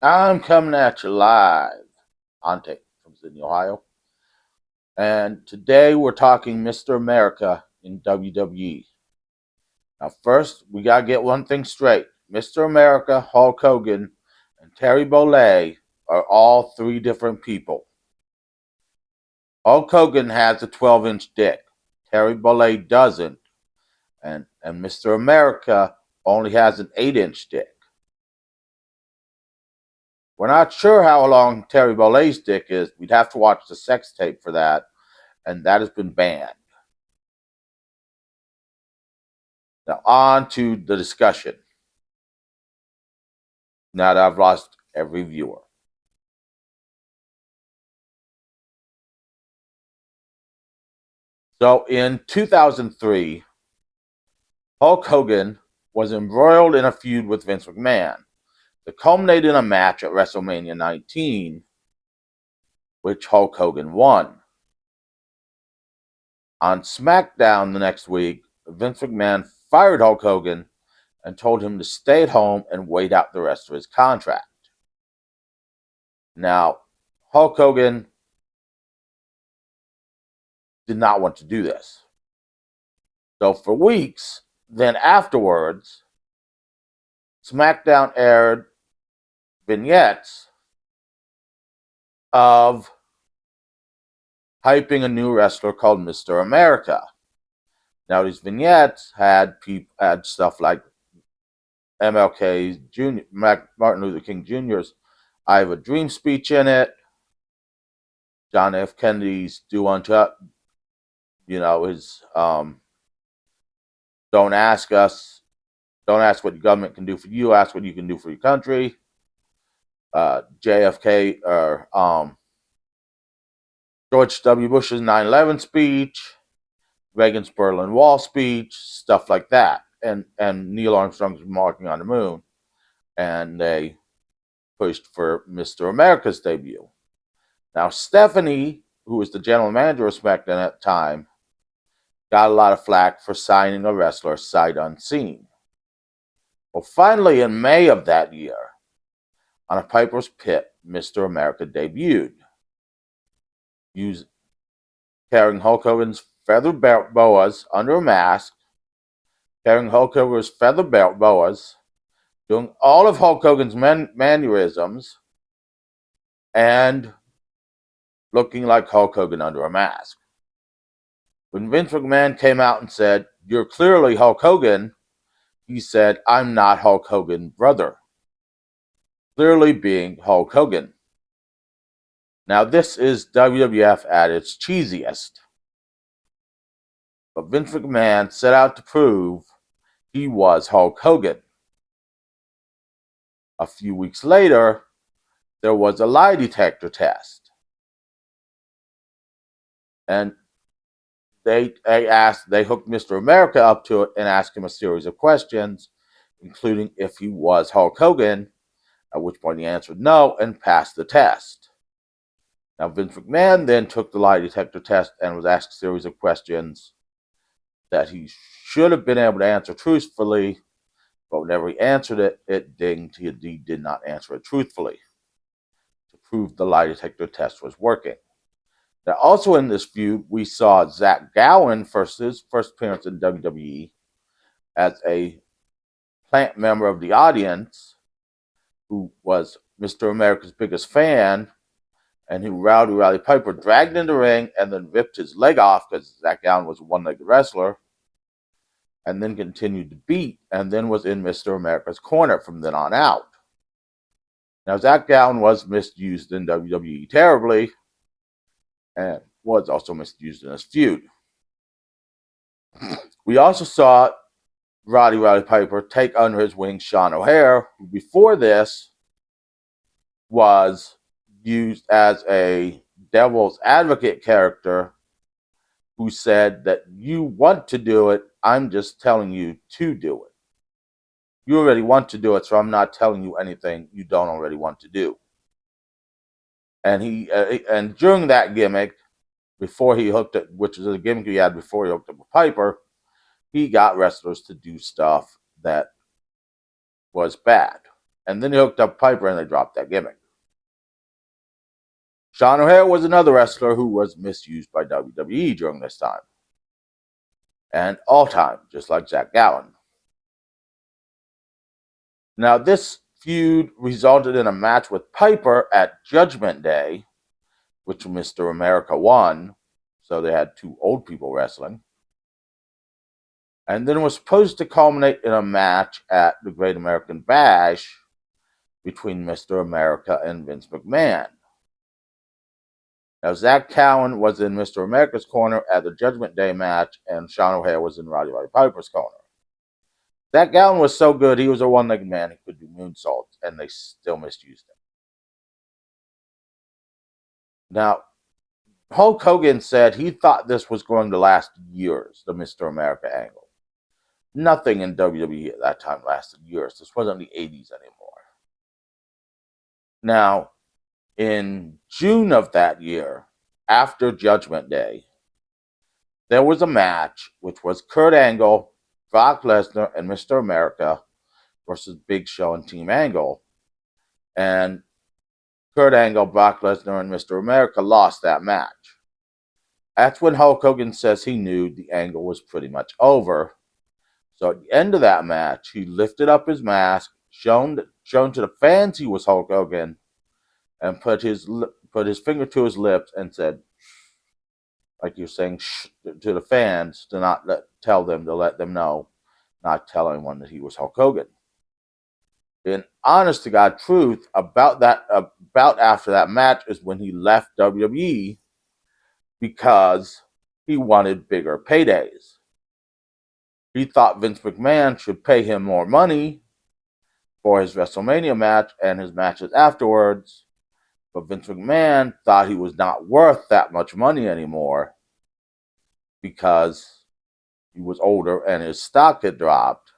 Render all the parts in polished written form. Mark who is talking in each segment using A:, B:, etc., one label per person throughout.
A: I'm coming at you live on tape from Sydney, Ohio. And today we're talking Mr. America in WWE. Now, first, we got to get one thing straight. Mr. America, Hulk Hogan, and Terry Bollea are all three different people. Hulk Hogan has a 12-inch dick. Terry Bollea doesn't. And Mr. America only has an 8-inch dick. We're not sure how long Terry Bollea's dick is. We'd have to watch the sex tape for that, and that has been banned. Now, on to the discussion. Now that I've lost every viewer. So, in 2003, Hulk Hogan was embroiled in a feud with Vince McMahon that culminated in a match at WrestleMania 19, which Hulk Hogan won. On SmackDown the next week, Vince McMahon fired Hulk Hogan and told him to stay at home and wait out the rest of his contract. Now, Hulk Hogan did not want to do this. So for weeks, then afterwards, SmackDown aired vignettes of hyping a new wrestler called Mr. America. Now these vignettes had stuff like MLK's Jr., Martin Luther King Jr.'s "I Have a Dream" speech in it. John F. Kennedy's "Do Unto," his "Don't ask us, don't ask what the government can do for you, ask what you can do for your country." JFK or George W. Bush's 9/11 speech, Reagan's Berlin Wall speech, stuff like that, and Neil Armstrong's "Marching on the Moon," and they pushed for Mr. America's debut. Now, Stephanie, who was the general manager of SmackDown at the time, got a lot of flack for signing a wrestler sight unseen. Well, finally, in May of that year, on a Piper's Pit, Mr. America debuted, carrying Hulk Hogan's feather boas under a mask, carrying Hulk Hogan's feather boas, doing all of Hulk Hogan's mannerisms, and looking like Hulk Hogan under a mask. When Vince McMahon came out and said, "You're clearly Hulk Hogan," he said, "I'm not Hulk Hogan, brother." Clearly being Hulk Hogan. Now, this is WWF at its cheesiest. But Vince McMahon set out to prove he was Hulk Hogan. A few weeks later, there was a lie detector test. And they hooked Mr. America up to it and asked him a series of questions, including if he was Hulk Hogan, at which point he answered no and passed the test. Now, Vince McMahon then took the lie detector test and was asked a series of questions that he should have been able to answer truthfully, but whenever he answered it, it dinged. He did not answer it truthfully to prove the lie detector test was working. Now, also in this feud, we saw Zach Gowen first, his first appearance in WWE as a plant member of the audience who was Mr. America's biggest fan, and who Rowdy Piper dragged into the ring and then ripped his leg off because Zach Gowen was a one-legged wrestler, and then continued to beat, and then was in Mr. America's corner from then on out. Now, Zach Gowen was misused in WWE terribly, and was also misused in this feud. We also saw Roddy Piper take under his wing Sean O'Haire, who before this was used as a devil's advocate character who said that you want to do it, I'm just telling you to do it. You already want to do it, so I'm not telling you anything you don't already want to do. And and during that gimmick, before he hooked it, which is a gimmick he had before he hooked up with Piper, he got wrestlers to do stuff that was bad. And then he hooked up Piper and they dropped that gimmick. Sean O'Haire was another wrestler who was misused by WWE during this time. And all time, just like Zach Gowen. Now, this feud resulted in a match with Piper at Judgment Day, which Mr. America won. So they had two old people wrestling. And then it was supposed to culminate in a match at the Great American Bash between Mr. America and Vince McMahon. Now, Zach Gowen was in Mr. America's corner at the Judgment Day match, and Sean O'Haire was in Roddy Piper's corner. Zach Gowen was so good, he was a one-legged man. He could do moonsaults, and they still misused him. Now, Hulk Hogan said he thought this was going to last years, the Mr. America angle. Nothing in WWE at that time lasted years. This wasn't the 80s anymore. Now, in June of that year, after Judgment Day, there was a match which was Kurt Angle, Brock Lesnar, and Mr. America versus Big Show and Team Angle. And Kurt Angle, Brock Lesnar, and Mr. America lost that match. That's when Hulk Hogan says he knew the angle was pretty much over. So at the end of that match, he lifted up his mask, shown to the fans he was Hulk Hogan, and put his finger to his lips and said, like you're saying, shh, to the fans to not let them know, not tell anyone that he was Hulk Hogan. In honest to God truth, about after that match is when he left WWE because he wanted bigger paydays. He thought Vince McMahon should pay him more money for his WrestleMania match and his matches afterwards, but Vince McMahon thought he was not worth that much money anymore because he was older and his stock had dropped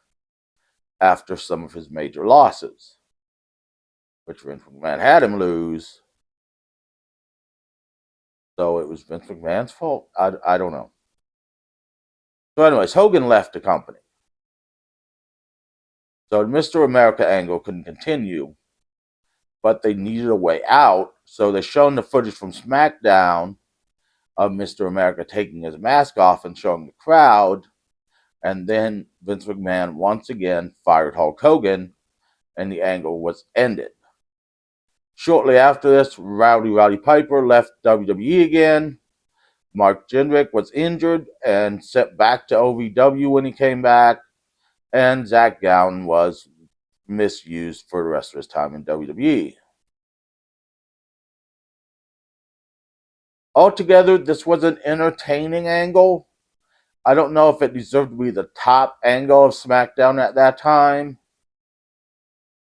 A: after some of his major losses, which Vince McMahon had him lose. So it was Vince McMahon's fault. I don't know. So anyways, Hogan left the company. So Mr. America angle couldn't continue, but they needed a way out. So they shown the footage from SmackDown of Mr. America taking his mask off and showing the crowd. And then Vince McMahon once again fired Hulk Hogan, and the angle was ended. Shortly after this, Roddy Piper left WWE again. Mark Jindrak was injured and sent back to OVW when he came back. And Zach Gowen was misused for the rest of his time in WWE. Altogether, this was an entertaining angle. I don't know if it deserved to be the top angle of SmackDown at that time.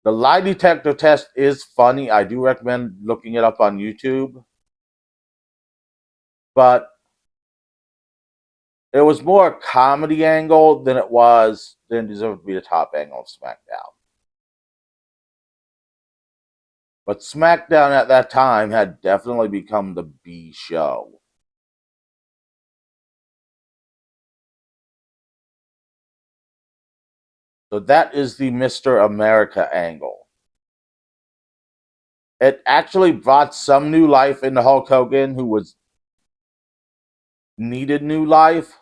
A: The lie detector test is funny. I do recommend looking it up on YouTube. But it was more a comedy angle than it deserved to be the top angle of SmackDown. But SmackDown at that time had definitely become the B show. So that is the Mr. America angle. It actually brought some new life into Hulk Hogan, who needed new life.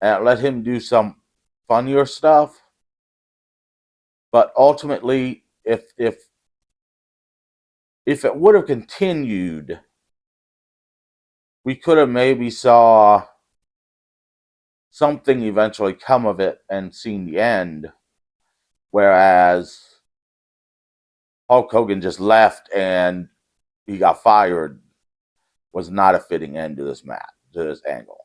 A: And it let him do some funnier stuff. But ultimately, if it would have continued, we could have maybe saw something eventually come of it and seen the end. Whereas Hulk Hogan just left and he got fired was not a fitting end to this match, to this angle.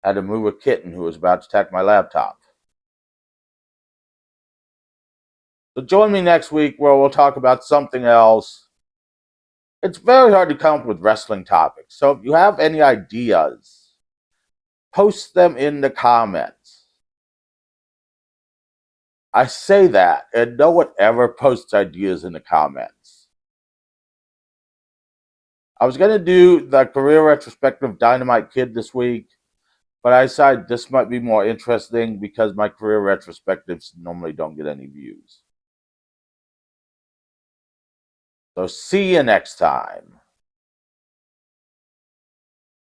A: I had to move a kitten who was about to attack my laptop. So join me next week where we'll talk about something else. It's very hard to come up with wrestling topics. So if you have any ideas, post them in the comments. I say that, and no one ever posts ideas in the comments. I was going to do the career retrospective of Dynamite Kid this week, but I decided this might be more interesting because my career retrospectives normally don't get any views. So see you next time.